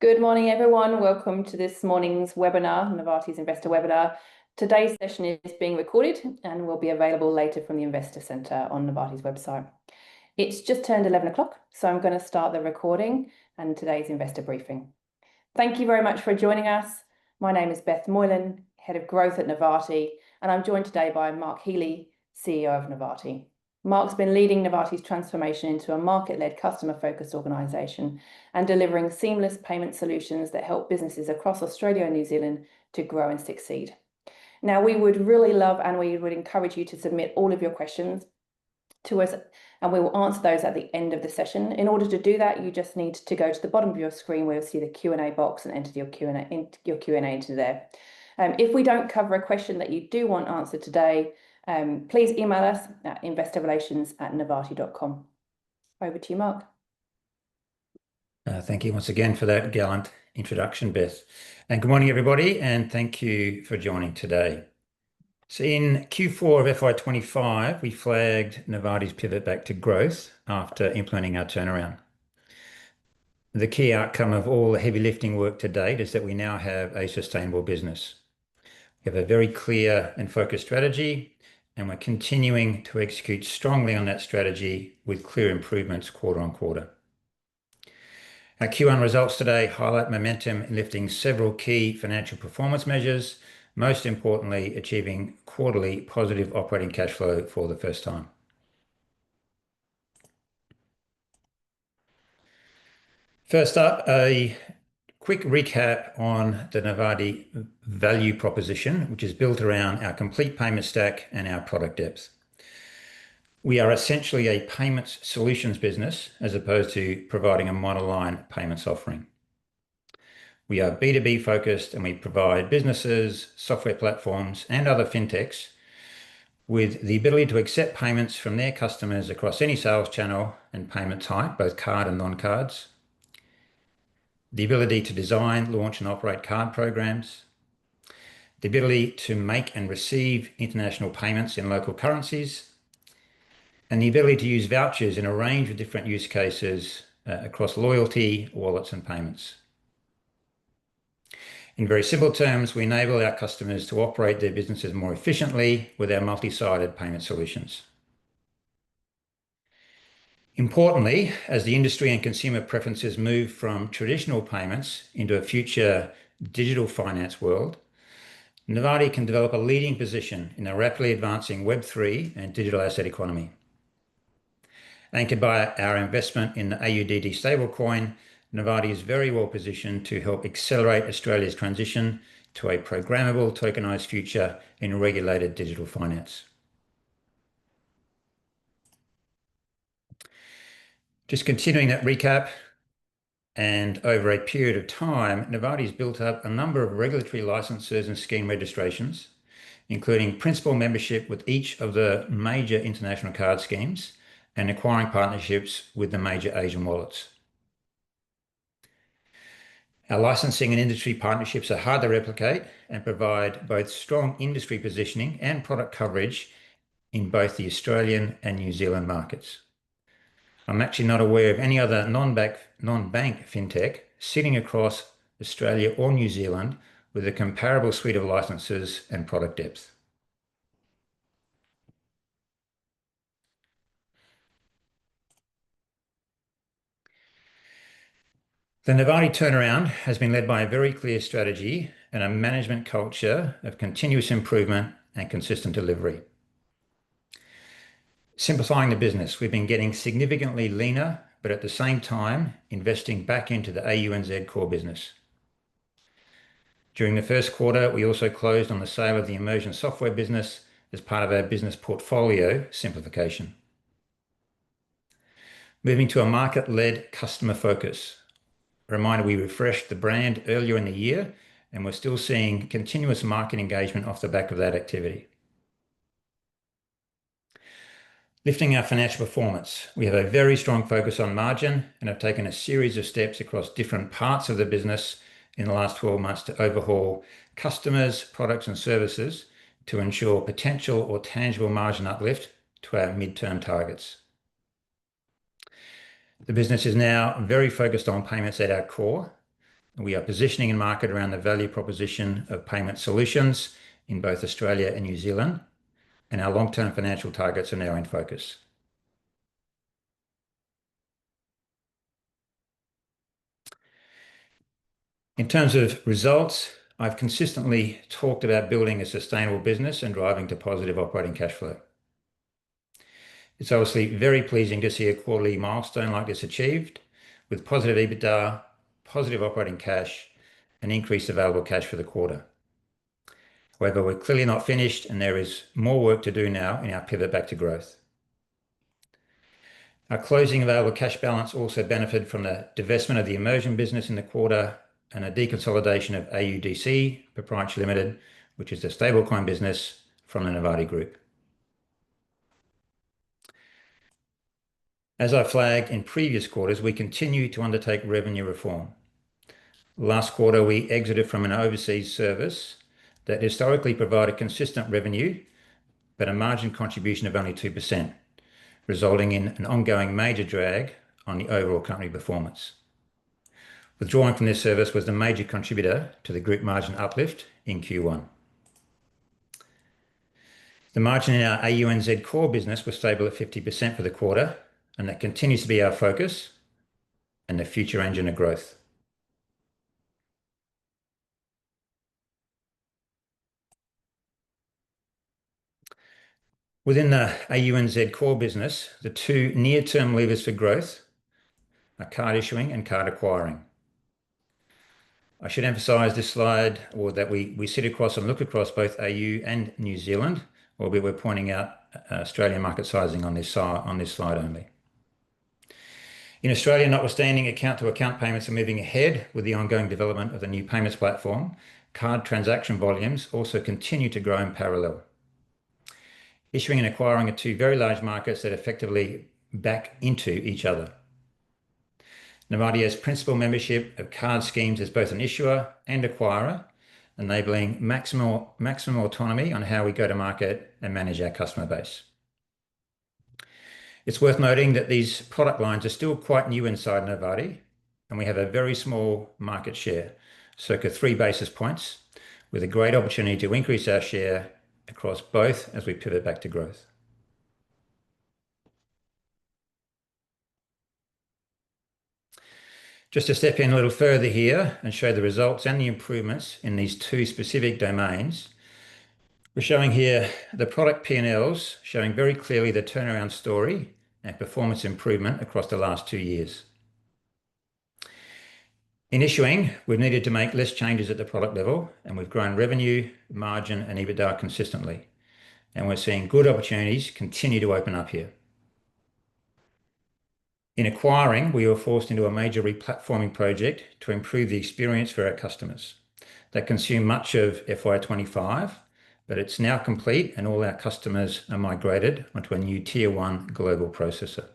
Good morning, everyone. Welcome to this morning's webinar, Novatti's Investor Webinar. Today's session is being recorded and will be available later from the Investor Centre on Novatti's website. It's just turned 11 o'clock, so I'm going to start the recording and today's investor briefing. Thank you very much for joining us. My name is Beth Moylan, Head of Growth at Novatti, and I'm joined today by Mark Healy, CEO of Novatti. Mark's been leading Novatti's transformation into a market-led, customer-focused organisation and delivering seamless payment solutions that help businesses across Australia and New Zealand to grow and succeed. Now, we would really love and we would encourage you to submit all of your questions to us, and we will answer those at the end of the session. In order to do that, you just need to go to the bottom of your screen where you'll see the Q&A box and enter your Q&A into there. If we don't cover a question that you do want answered today, please email us at investorrelations@novatti.com. Over to you, Mark. Thank you once again for that gallant introduction, Beth. And good morning, everybody, and thank you for joining today. So in Q4 of FY25, we flagged Novatti's pivot back to growth after implementing our turnaround. The key outcome of all the heavy lifting work to date is that we now have a sustainable business. We have a very clear and focused strategy, and we're continuing to execute strongly on that strategy with clear improvements quarter on quarter. Our Q1 results today highlight momentum in lifting several key financial performance measures, most importantly, achieving quarterly positive operating cash flow for the first time. First up, a quick recap on the Novatti value proposition, which is built around our complete payment stack and our product depth. We are essentially a payments solutions business as opposed to providing a monoline payments offering. We are B2B focused, and we provide businesses, software platforms, and other fintechs with the ability to accept payments from their customers across any sales channel and payment type, both card and non-cards. The ability to design, launch, and operate card programs. The ability to make and receive international payments in local currencies. And the ability to use vouchers in a range of different use cases across loyalty, wallets, and payments. In very simple terms, we enable our customers to operate their businesses more efficiently with our multi-sided payment solutions. Importantly, as the industry and consumer preferences move from traditional payments into a future digital finance world, Novatti can develop a leading position in a rapidly advancing Web3 and digital asset economy. Anchored by our investment in the AUDD stablecoin, Novatti is very well positioned to help accelerate Australia's transition to a programmable tokenized future in regulated digital finance. Just continuing that recap, and over a period of time, Novatti's built up a number of regulatory licenses and scheme registrations, including principal membership with each of the major international card schemes and acquiring partnerships with the major Asian wallets. Our licensing and industry partnerships are hard to replicate and provide both strong industry positioning and product coverage in both the Australian and New Zealand markets. I'm actually not aware of any other non-bank fintech sitting across Australia or New Zealand with a comparable suite of licenses and product depth. The Novatti turnaround has been led by a very clear strategy and a management culture of continuous improvement and consistent delivery. Simplifying the business, we've been getting significantly leaner, but at the same time, investing back into the AUNZ core business. During the first quarter, we also closed on the sale of the immersion software business as part of our business portfolio simplification. Moving to a market-led customer focus. A reminder, we refreshed the brand earlier in the year, and we're still seeing continuous market engagement off the back of that activity. Lifting our financial performance. We have a very strong focus on margin and have taken a series of steps across different parts of the business in the last 12 months to overhaul customers, products, and services to ensure potential or tangible margin uplift to our midterm targets. The business is now very focused on payments at our core, We are positioning in market around the value proposition of payment solutions in both Australia and New Zealand, and our long-term financial targets are now in focus. In terms of results, I've consistently talked about building a sustainable business and driving to positive operating cash flow. It's obviously very pleasing to see a quarterly milestone like this achieved, with positive EBITDA, positive operating cash, and increased available cash for the quarter. However, we're clearly not finished, and there is more work to do now in our pivot back to growth. Our closing available cash balance also benefited from the divestment of the immersion business in the quarter and a deconsolidation of AUDC Proprietary Limited, which is the stablecoin business from the Novatti Group. As I flagged in previous quarters, we continue to undertake revenue reform. Last quarter, we exited from an overseas service that historically provided consistent revenue, but a margin contribution of only 2%, resulting in an ongoing major drag on the overall company performance. Withdrawing from this service was the major contributor to the group margin uplift in Q1. The margin in our AUNZ core business was stable at 50% for the quarter, and that continues to be our focus and the future engine of growth. Within the AUNZ core business, the two near-term levers for growth are card issuing and card acquiring. I should emphasize this slide, or that we sit across and look across both AU and New Zealand, albeit we're pointing out Australian market sizing on this slide only. In Australia, notwithstanding account-to-account payments are moving ahead with the ongoing development of the new payments platform, card transaction volumes also continue to grow in parallel. Issuing and acquiring are two very large markets that effectively back into each other. Novatti has principal membership of card schemes as both an issuer and acquirer, enabling maximum autonomy on how we go to market and manage our customer base. It's worth noting that these product lines are still quite new inside Novatti, and we have a very small market share, circa 3 basis points, with a great opportunity to increase our share across both as we pivot back to growth. Just to step in a little further here and show the results and the improvements in these two specific domains, we're showing here the product P&Ls showing very clearly the turnaround story and performance improvement across the last 2 years. In issuing, we've needed to make less changes at the product level, and we've grown revenue, margin, and EBITDA consistently. And we're seeing good opportunities continue to open up here. In acquiring, we were forced into a major replatforming project to improve the experience for our customers. That consumed much of FY25, but it's now complete, and all our customers are migrated onto a new Tier 1 global processor.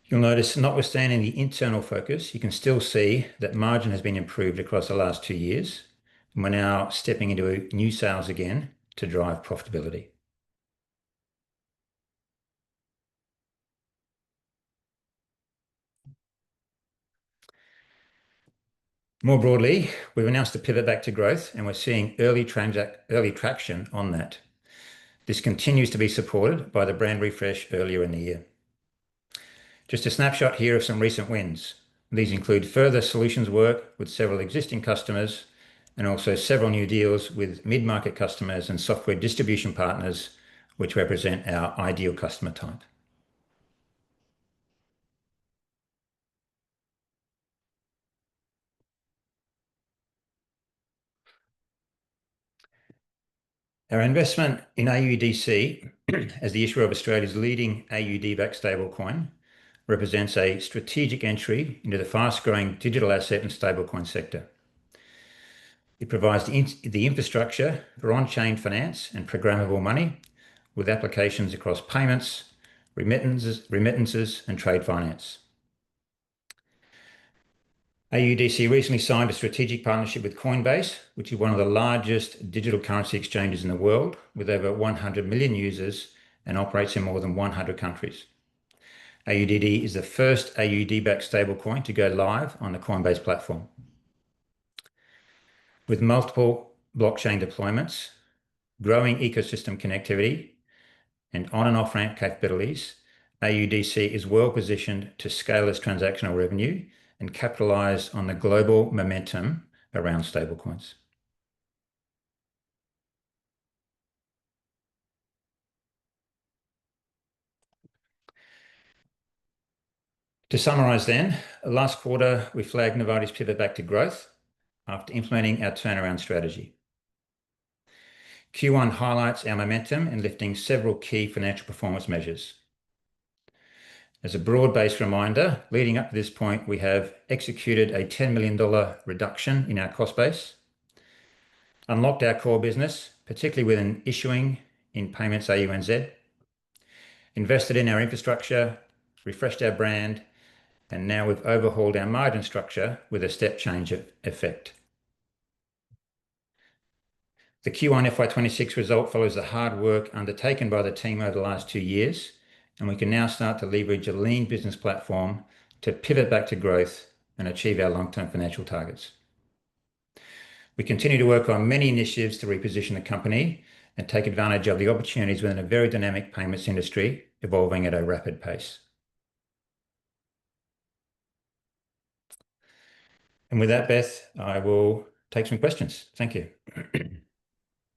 You'll notice, notwithstanding the internal focus, you can still see that margin has been improved across the last 2 years, and we're now stepping into new sales again to drive profitability. More broadly, we've announced a pivot back to growth, and we're seeing early traction on that. This continues to be supported by the brand refresh earlier in the year. Just a snapshot here of some recent wins. These include further solutions work with several existing customers and also several new deals with mid-market customers and software distribution partners, which represent our ideal customer type. Our investment in AUDC as the issuer of Australia's leading AUD-backed stablecoin represents a strategic entry into the fast-growing digital asset and stablecoin sector. It provides the infrastructure for on-chain finance and programmable money with applications across payments, remittances, and trade finance. AUDC recently signed a strategic partnership with Coinbase, which is one of the largest digital currency exchanges in the world, with over 100 million users and operates in more than 100 countries. AUDD is the first AUD-backed stablecoin to go live on the Coinbase platform. With multiple blockchain deployments, growing ecosystem connectivity, and on and off-ramp capabilities, AUDC is well positioned to scale its transactional revenue and capitalize on the global momentum around stablecoins. To summarize then, last quarter we flagged Novatti's pivot back to growth after implementing our turnaround strategy. Q1 highlights our momentum in lifting several key financial performance measures. As a broad-based reminder, leading up to this point, we have executed a $10 million reduction in our cost base, unlocked our core business, particularly within issuing in payments AUNZ, invested in our infrastructure, refreshed our brand, and now we've overhauled our margin structure with a step change effect. The Q1 FY26 result follows the hard work undertaken by the team over the last 2 years, and we can now start to leverage a lean business platform to pivot back to growth and achieve our long-term financial targets. We continue to work on many initiatives to reposition the company and take advantage of the opportunities within a very dynamic payments industry evolving at a rapid pace. And with that, Beth, I will take some questions. Thank you.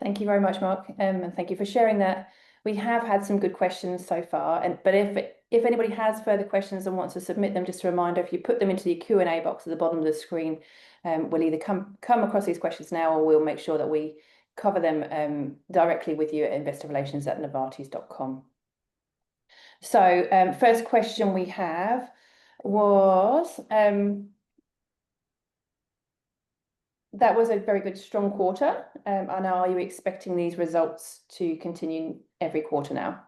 Thank you very much, Mark, and thank you for sharing that. We have had some good questions so far, but if anybody has further questions and wants to submit them, just a reminder, if you put them into the Q&A box at the bottom of the screen, we'll either come across these questions now, or we'll make sure that we cover them directly with you at investorrelations@novattis.com. So first question we have was, that was a very good, strong quarter. And are you expecting these results to continue every quarter now?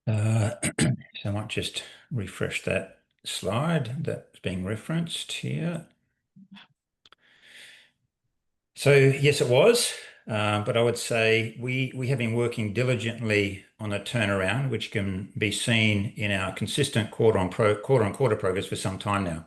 So I might just refresh that slide that's being referenced here. So yes, it was, but I would say we have been working diligently on a turnaround, which can be seen in our consistent quarter-on-quarter progress for some time now.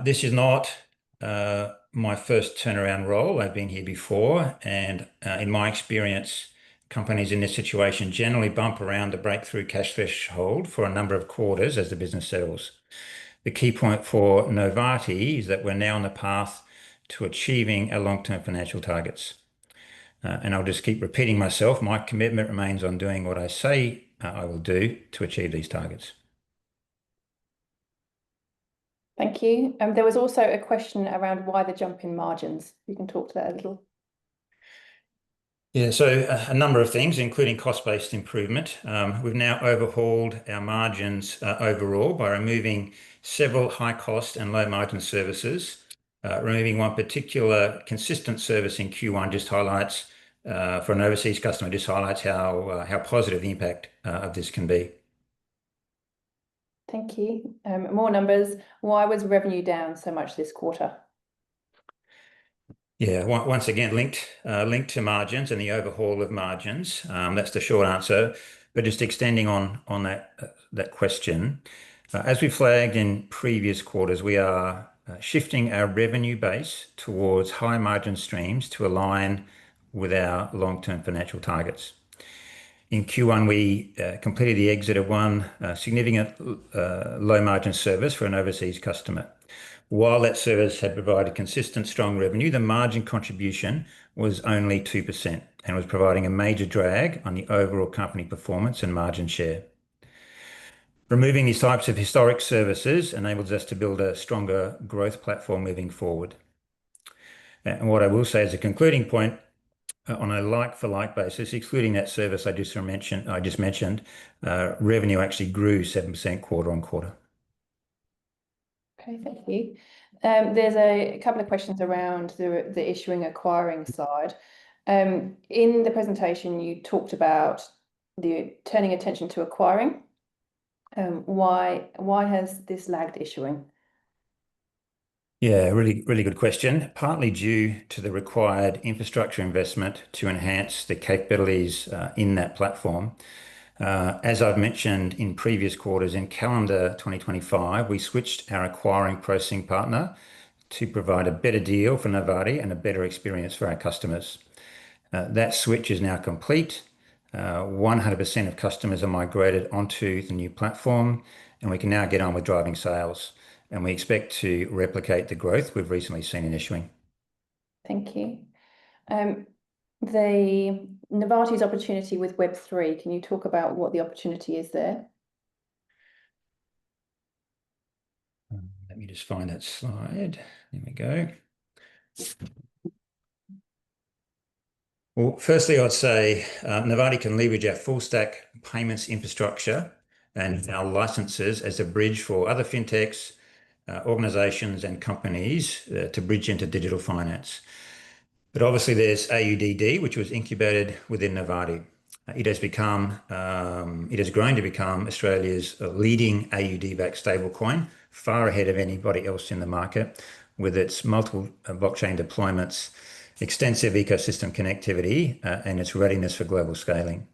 This is not my first turnaround role. I've been here before, and in my experience, companies in this situation generally bump around the breakthrough cash threshold for a number of quarters as the business settles. The key point for Novatti is that we're now on the path to achieving our long-term financial targets. And I'll just keep repeating myself. My commitment remains on doing what I say I will do to achieve these targets. Thank you. There was also a question around why the jump in margins. You can talk to that a little. Yeah, so a number of things, including cost-based improvement. We've now overhauled our margins overall by removing several high-cost and low-margin services. Removing one particular consistent service in Q1 just highlights, for an overseas customer, just highlights how positive the impact of this can be. Thank you. More numbers. Why was revenue down so much this quarter? Yeah, once again, linked to margins and the overhaul of margins. That's the short answer. But just extending on that question, as we flagged in previous quarters, we are shifting our revenue base towards high margin streams to align with our long-term financial targets. In Q1, we completed the exit of one significant low-margin service for an overseas customer. While that service had provided consistent, strong revenue, the margin contribution was only 2% and was providing a major drag on the overall company performance and margin share. Removing these types of historic services enables us to build a stronger growth platform moving forward. And what I will say as a concluding point, on a like-for-like basis, excluding that service I just mentioned, revenue actually grew 7% quarter-on-quarter. Okay, thank you. There's a couple of questions around the issuing acquiring side. In the presentation, you talked about the turning attention to acquiring. Why has this lagged issuing? Yeah, really good question. Partly due to the required infrastructure investment to enhance the capabilities in that platform. As I've mentioned in previous quarters, in calendar 2025, we switched our acquiring processing partner to provide a better deal for Novatti and a better experience for our customers. That switch is now complete. 100% of customers are migrated onto the new platform, and we can now get on with driving sales. We expect to replicate the growth we've recently seen in issuing. Thank you. The Novatti's opportunity with Web3, can you talk about what the opportunity is there? Let me just find that slide. There we go. Well, firstly, I'd say Novatti can leverage our full stack payments infrastructure and our licenses as a bridge for other fintechs, organizations, and companies to bridge into digital finance. But obviously, there's AUDD, which was incubated within Novatti. It has grown to become Australia's leading AUD-backed stablecoin, far ahead of anybody else in the market, with its multiple blockchain deployments, extensive ecosystem connectivity, and its readiness for global scaling.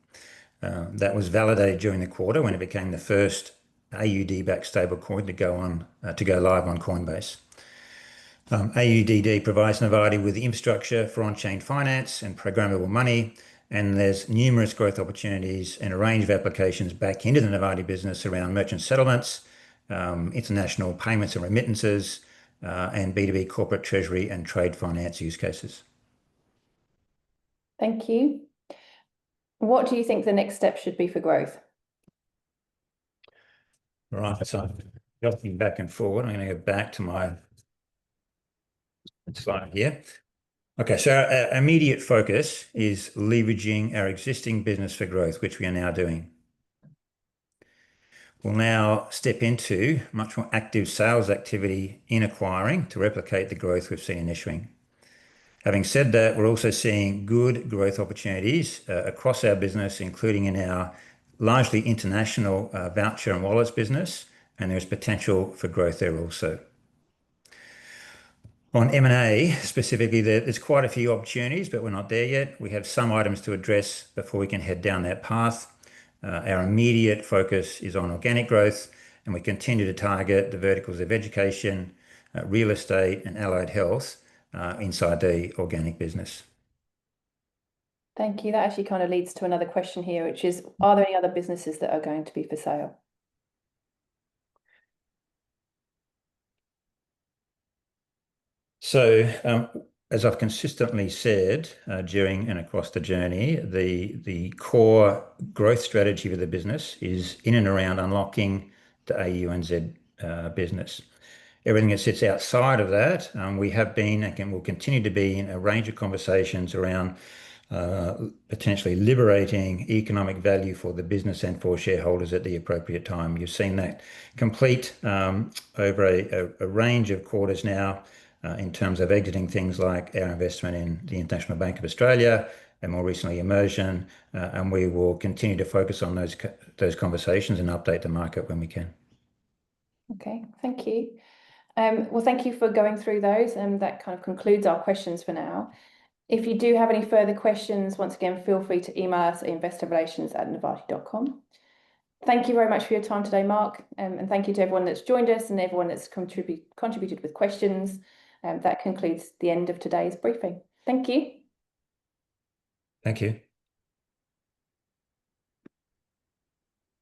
That was validated during the quarter when it became the first AUD-backed stablecoin to go live on Coinbase. AUDD provides Novatti with the infrastructure for on-chain finance and programmable money, and there's numerous growth opportunities and a range of applications back into the Novatti business around merchant settlements, international payments and remittances, and B2B corporate treasury and trade finance use cases. Thank you. What do you think the next step should be for growth? Right, so jumping back and forward, I'm going to go back to my slide here. Okay, so our immediate focus is leveraging our existing business for growth, which we are now doing. We'll now step into much more active sales activity in acquiring to replicate the growth we've seen in issuing. Having said that, we're also seeing good growth opportunities across our business, including in our largely international voucher and wallets business, and there's potential for growth there also. On M&A specifically, there's quite a few opportunities, but we're not there yet. We have some items to address before we can head down that path. Our immediate focus is on organic growth, and we continue to target the verticals of education, real estate, and allied health inside the organic business. Thank you. That actually kind of leads to another question here, which is, are there any other businesses that are going to be for sale? So, as I've consistently said during and across the journey, the core growth strategy for the business is in and around unlocking the AUNZ business. Everything that sits outside of that, we have been and will continue to be in a range of conversations around potentially liberating economic value for the business and for shareholders at the appropriate time. You've seen that complete over a range of quarters now in terms of exiting things like our investment in the International Bank of Australia and more recently Immersion, and we will continue to focus on those conversations and update the market when we can. Okay, thank you. Well, thank you for going through those, and that kind of concludes our questions for now. If you do have any further questions, once again, feel free to email us at investorrelations@novatti.com. Thank you very much for your time today, Mark, and thank you to everyone that's joined us and everyone that's contributed with questions. That concludes the end of today's briefing. Thank you. Thank you.